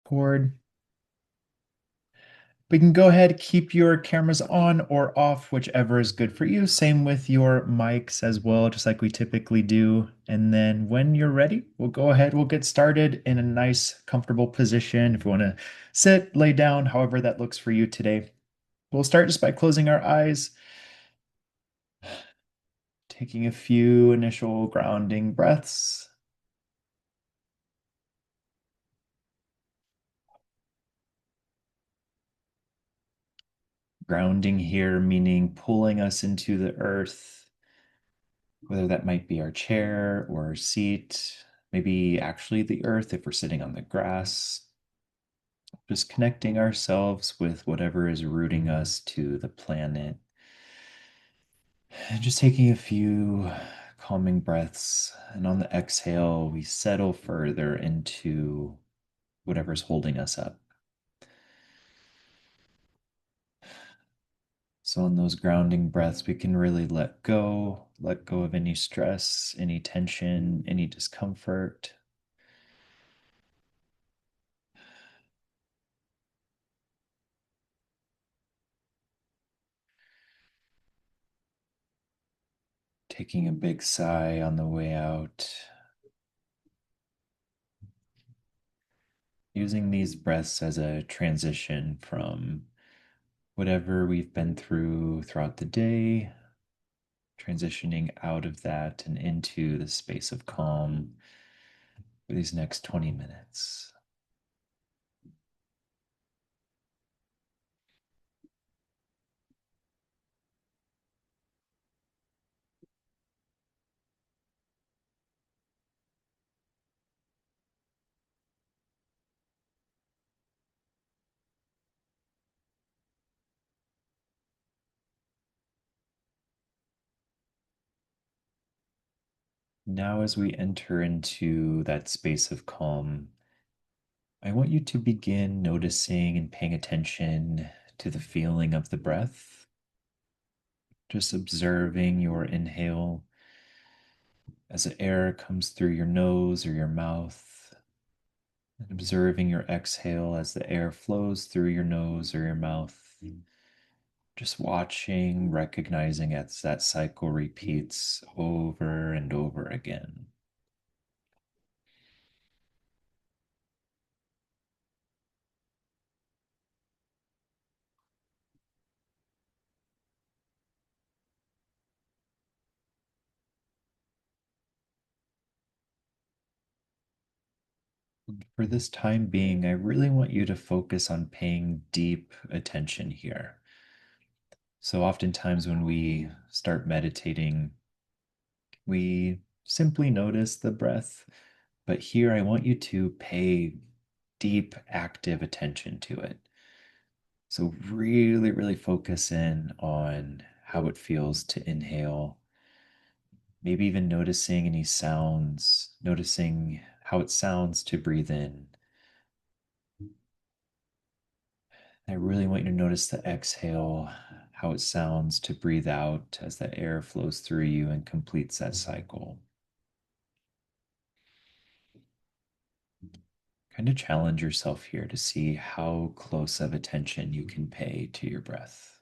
Record. We can go ahead, keep your cameras on or off, whichever is good for you. Same with your mics as well, just like we typically do. And then when you're ready, we'll go ahead, we'll get started in a nice, comfortable position. If you want to sit, lay down, however that looks for you today. We'll start just by closing our eyes, taking a few initial grounding breaths. Grounding here meaning pulling us into the earth, whether that might be our chair or our seat, maybe actually the earth if we're sitting on the grass. Just connecting ourselves with whatever is rooting us to the planet. And just taking a few calming breaths. And on the exhale, we settle further into whatever's holding us up. So, on those grounding breaths, we can really let go of any stress, any tension, any discomfort. Taking a big sigh on the way out. Using these breaths as a transition from whatever we've been through throughout the day, transitioning out of that and into the space of calm for these next 20 minutes. Now, as we enter into that space of calm, I want you to begin noticing and paying attention to the feeling of the breath, just observing your inhale as the air comes through your nose or your mouth, and observing your exhale as the air flows through your nose or your mouth. Just watching, recognizing as that cycle repeats over and over again. For this time being, I really want you to focus on paying deep attention here. So, oftentimes, when we start meditating, we simply notice the breath. But here, I want you to pay deep, active attention to it. So, really, really focus in on how it feels to inhale, maybe even noticing any sounds, noticing how it sounds to breathe in. I really want you to notice the exhale, how it sounds to breathe out as the air flows through you and completes that cycle. Kind of challenge yourself here to see how close of attention you can pay to your breath.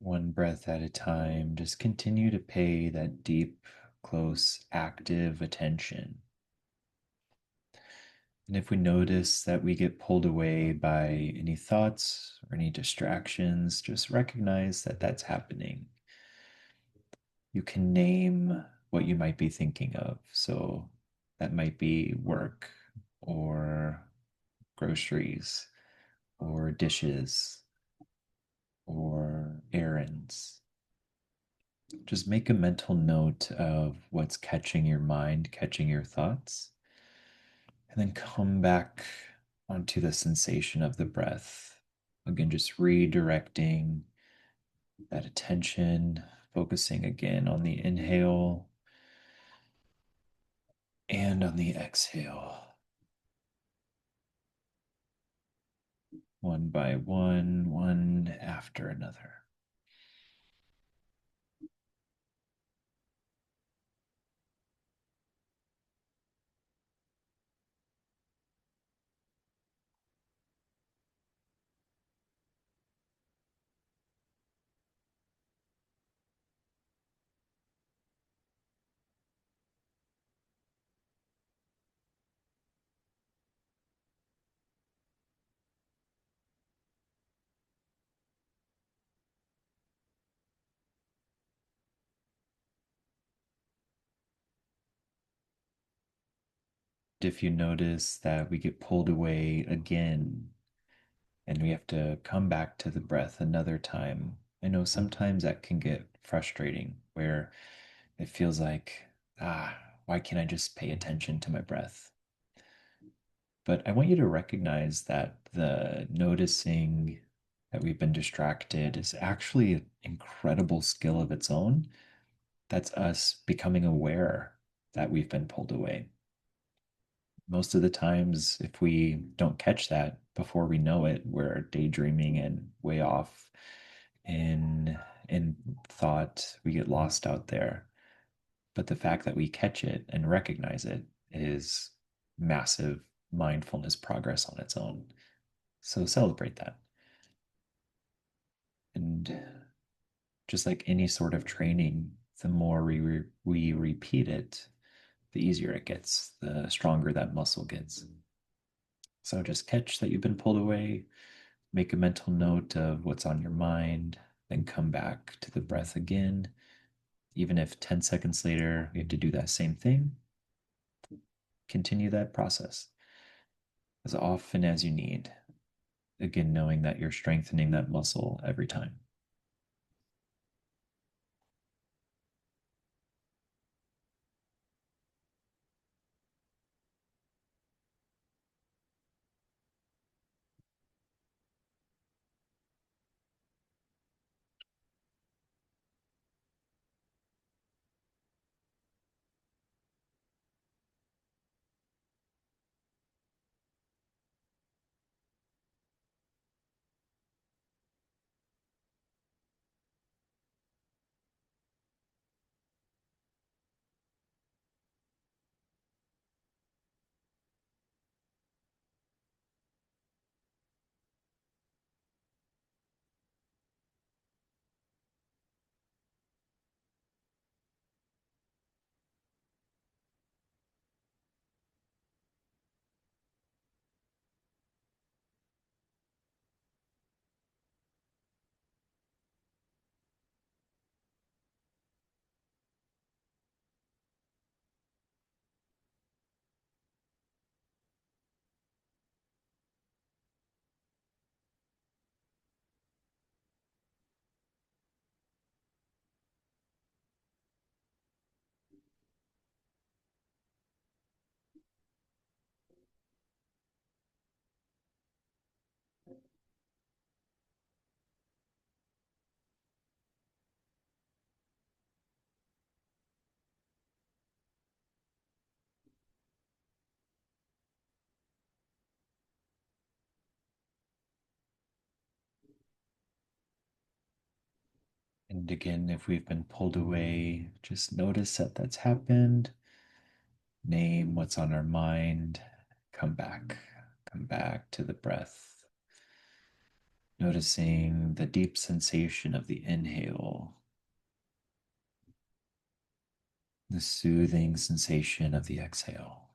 one breath at a time, just continue to pay that deep, close, active attention. And if we notice that we get pulled away by any thoughts or any distractions, just recognize that that's happening. You can name what you might be thinking of. So that might be work or groceries or dishes or errands. Just make a mental note of what's catching your mind, catching your thoughts, and then come back onto the sensation of the breath. Again, just redirecting that attention, focusing again on the inhale and on the exhale. One by one after another. If you notice that we get pulled away again and we have to come back to the breath another time, I know sometimes that can get frustrating where it feels like, why can't I just pay attention to my breath? But I want you to recognize that the noticing that we've been distracted is actually an incredible skill of its own. That's us becoming aware that we've been pulled away. Most of the times, if we don't catch that before we know it, we're daydreaming and way off in in thought. We get lost out there. But the fact that we catch it and recognize it is massive mindfulness progress on its own. So celebrate that. And just like any sort of training, the more we repeat it, the easier it gets, the stronger that muscle gets. So just catch that you've been pulled away, make a mental note of what's on your mind, then come back to the breath again. Even if 10 seconds later we have to do that same thing, continue that process as often as you need. Again, knowing that you're strengthening that muscle every time. And again, if we've been pulled away, just notice that that's happened. Name what's on our mind. Come back. Come back to the breath. Noticing the deep sensation of the inhale, the soothing sensation of the exhale.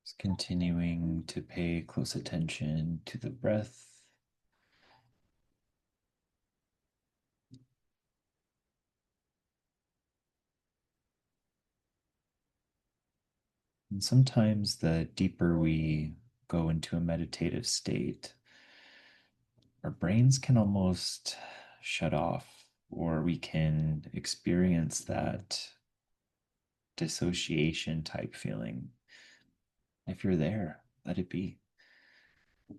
Just continuing to pay close attention to the breath. And sometimes the deeper we go into a meditative state, our brains can almost shut off, or we can experience that dissociation type feeling. If you're there, let it be.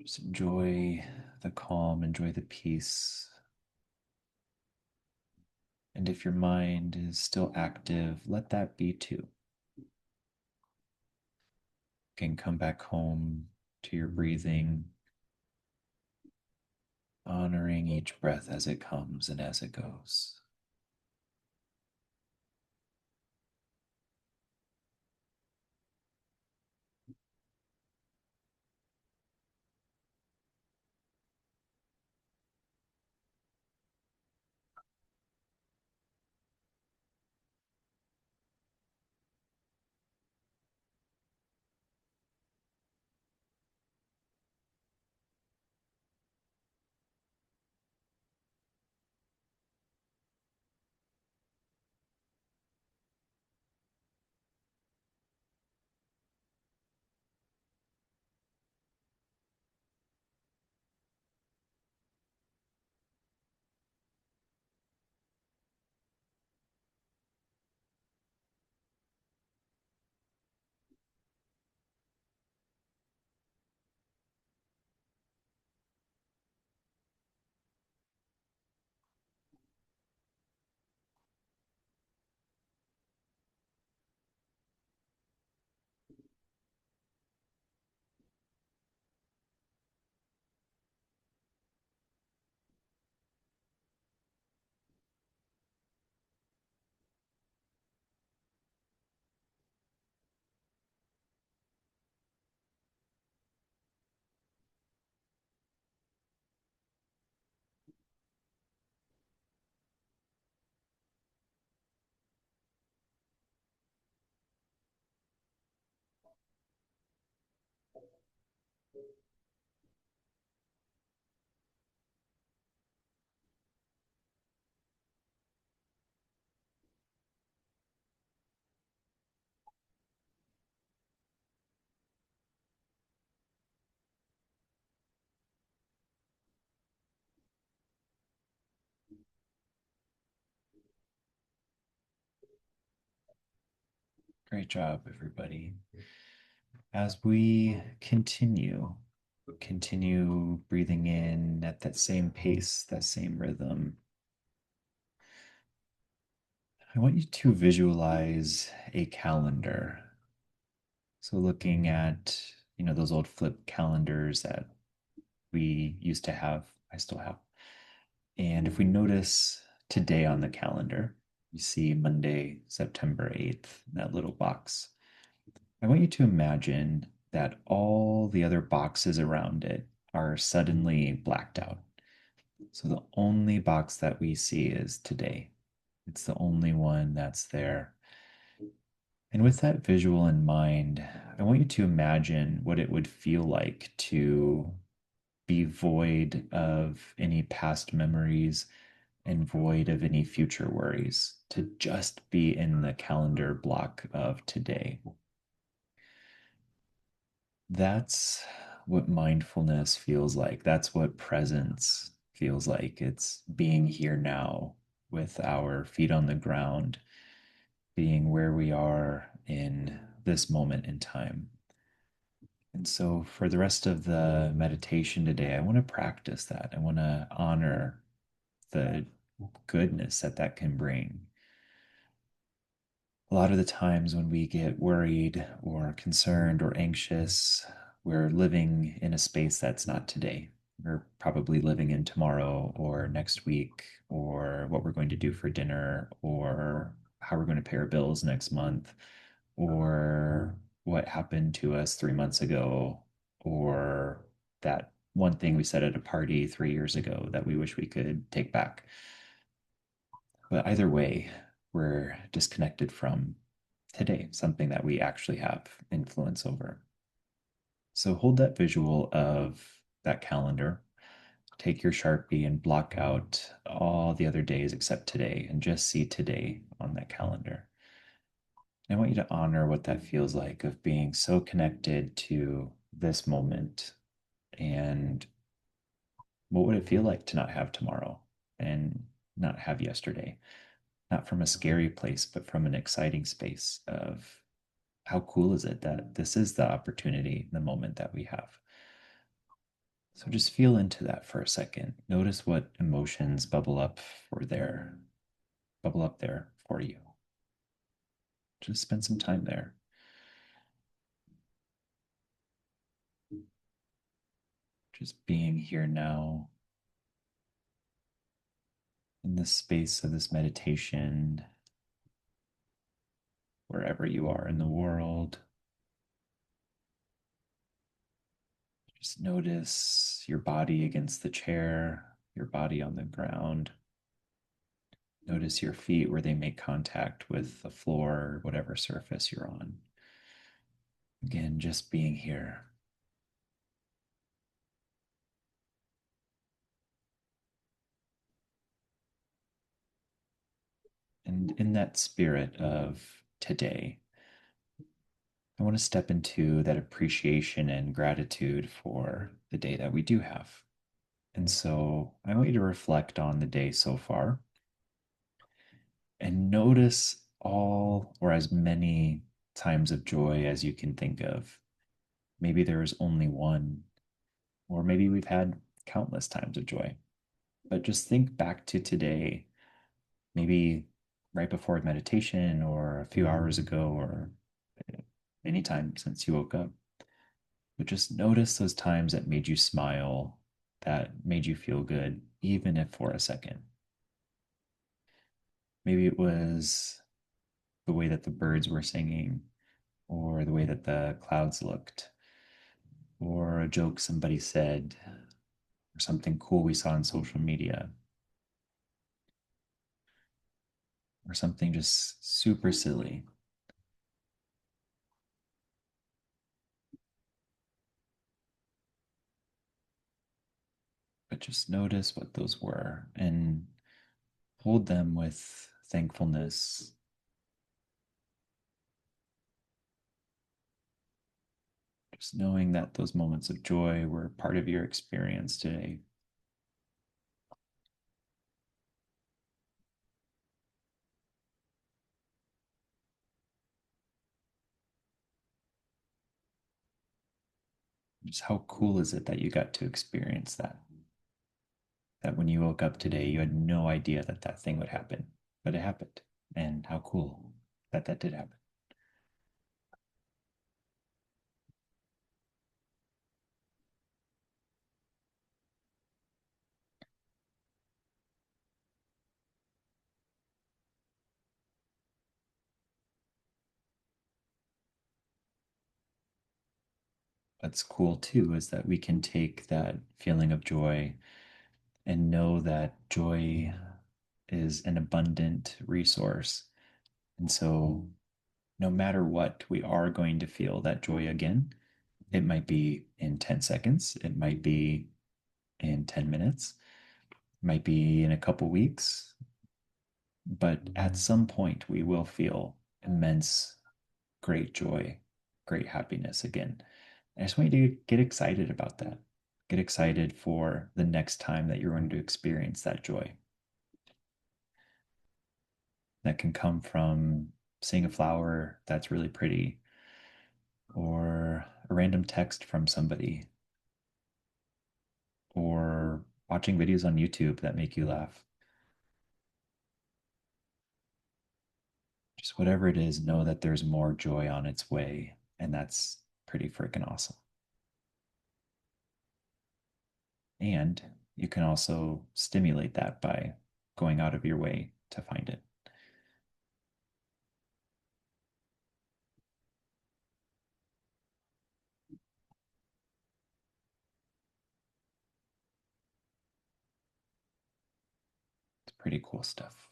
Just enjoy the calm, enjoy the peace. And if your mind is still active, let that be too. You can come back home to your breathing, honoring each breath as it comes and as it goes. Great job, everybody. As we continue breathing in at that same pace, that same rhythm. I want you to visualize a calendar. So looking at, those old flip calendars that we used to have, I still have. And if we notice today on the calendar, you see Monday, September 8th, that little box. I want you to imagine that all the other boxes around it are suddenly blacked out. So the only box that we see is today. It's the only one that's there. And with that visual in mind, I want you to imagine what it would feel like to be void of any past memories and void of any future worries, to just be in the calendar block of today. That's what mindfulness feels like. That's what presence feels like. It's being here now with our feet on the ground, being where we are in this moment in time. And so, for the rest of the meditation today, I want to practice that. I want to honor the goodness that that can bring. A lot of the times when we get worried or concerned or anxious, we're living in a space that's not today. We're probably living in tomorrow or next week or what we're going to do for dinner or how we're going to pay our bills next month or what happened to us 3 months ago or that one thing we said at a party 3 years ago that we wish we could take back. But either way, we're disconnected from today, something that we actually have influence over. So hold that visual of that calendar. Take your Sharpie and block out all the other days except today and just see today on that calendar. I want you to honor what that feels like of being so connected to this moment. And what would it feel like to not have tomorrow and not have yesterday? Not from a scary place, but from an exciting space of how cool is it that this is the opportunity, the moment that we have. So just feel into that for a second. Notice what emotions bubble up there for you. Just spend some time there. Just being here now in the space of this meditation, wherever you are in the world. Just notice your body against the chair, your body on the ground. Notice your feet where they make contact with the floor or whatever surface you're on. Again, just being here. And in that spirit of today, I want to step into that appreciation and gratitude for the day that we do have. And so I want you to reflect on the day so far and notice all or as many times of joy as you can think of. Maybe there is only one, or maybe we've had countless times of joy. But just think back to today, maybe right before meditation or a few hours ago or anytime since you woke up. But just notice those times that made you smile, that made you feel good, even if for a second. Maybe it was the way that the birds were singing, or the way that the clouds looked, or a joke somebody said, or something cool we saw on social media, or something just super silly. But just notice what those were and hold them with thankfulness. Just knowing that those moments of joy were part of your experience today. Just how cool is it that you got to experience that? That when you woke up today, you had no idea that that thing would happen, but it happened. And how cool that that did happen. What's cool too is that we can take that feeling of joy and know that joy is an abundant resource. And so, no matter what, we are going to feel that joy again. It might be in 10 seconds, it might be in 10 minutes, it might be in a couple weeks, but at some point, we will feel immense, great joy, great happiness again. I just want you to get excited about that. Get excited for the next time that you're going to experience that joy. That can come from seeing a flower that's really pretty, or a random text from somebody, or watching videos on YouTube that make you laugh. Just whatever it is, know that there's more joy on its way. And that's pretty freaking awesome. And you can also stimulate that by going out of your way to find it. It's pretty cool stuff.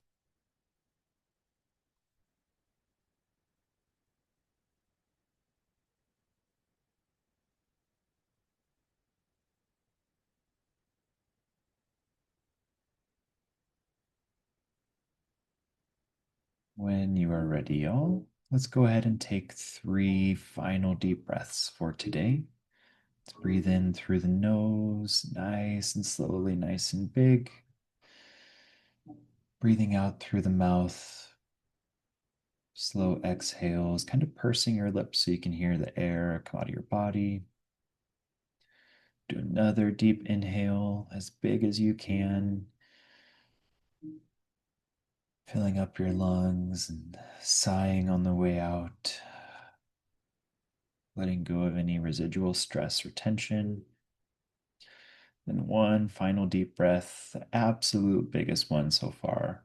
When you are ready, y'all, let's go ahead and take 3 final deep breaths for today. Let's breathe in through the nose, nice and slowly, nice and big. Breathing out through the mouth, slow exhales, kind of pursing your lips so you can hear the air come out of your body. Do another deep inhale, as big as you can, filling up your lungs and sighing on the way out, letting go of any residual stress or tension. Then one final deep breath, the absolute biggest one so far.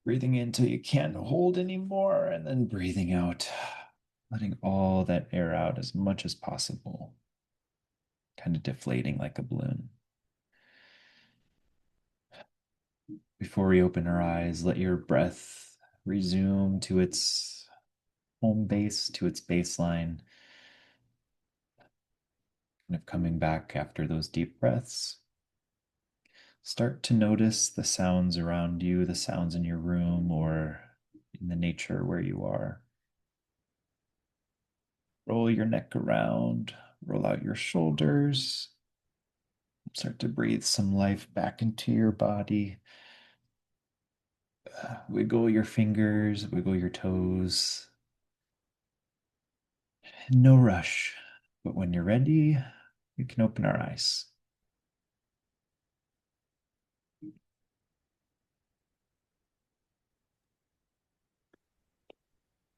Breathing in till you can't hold anymore, and then breathing out, letting all that air out as much as possible, kind of deflating like a balloon. Before we open our eyes, let your breath resume to its home base, to its baseline, kind of coming back after those deep breaths. Start to notice the sounds around you, the sounds in your room or in the nature where you are. Roll your neck around, roll out your shoulders. Start to breathe some life back into your body. Wiggle your fingers, wiggle your toes. No rush, but when you're ready, you can open our eyes.